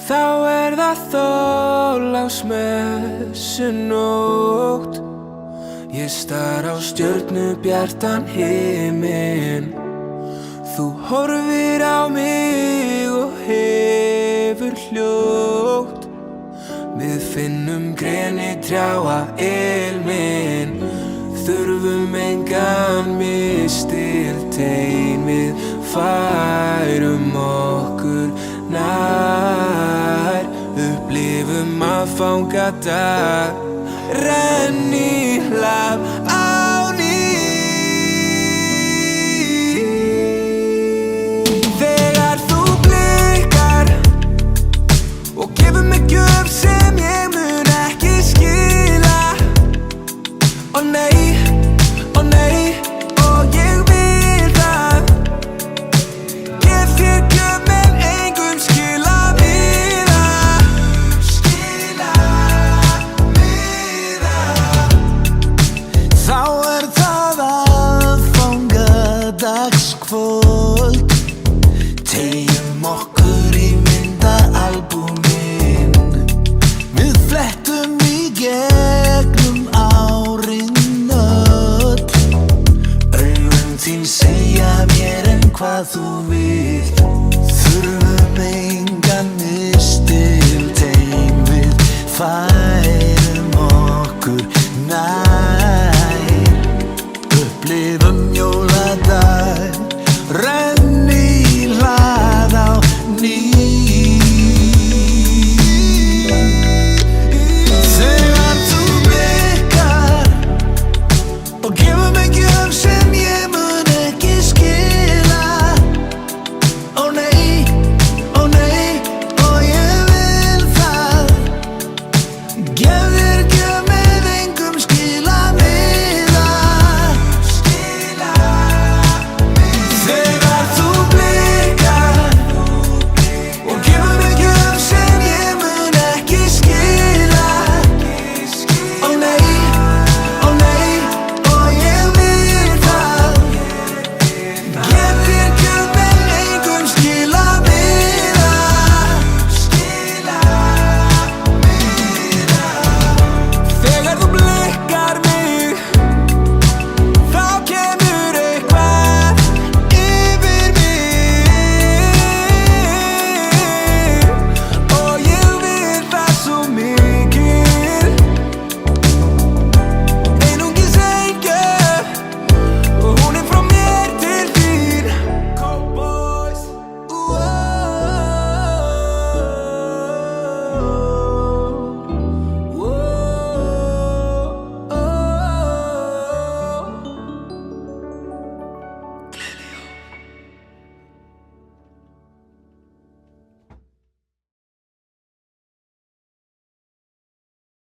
Þá það Þorláksmessunótt. Ég stari á stjörnubjartan himinn. Þú horfir á mig og hefur hljótt. Við finnum grenitrjáa ilminn. Þurfum engan mistiltein. Við færum okkur nær. Upplifum aðfangadag. Renn í hlað á ný. Þegar þú blikkar og gefur mig gjöf sem ég mun ekki skila. Ó nei, og ég vil það. Gef þér gjöf men engum skila miða. Skila miða. Þá það aðfangadagskvöld. Teygjum okkur í myndaalbúmin. Við flettum í gegnum árin öll. Augun þín segja mér en hvað þú vilt. Þurfum engan mistiltein. Við færum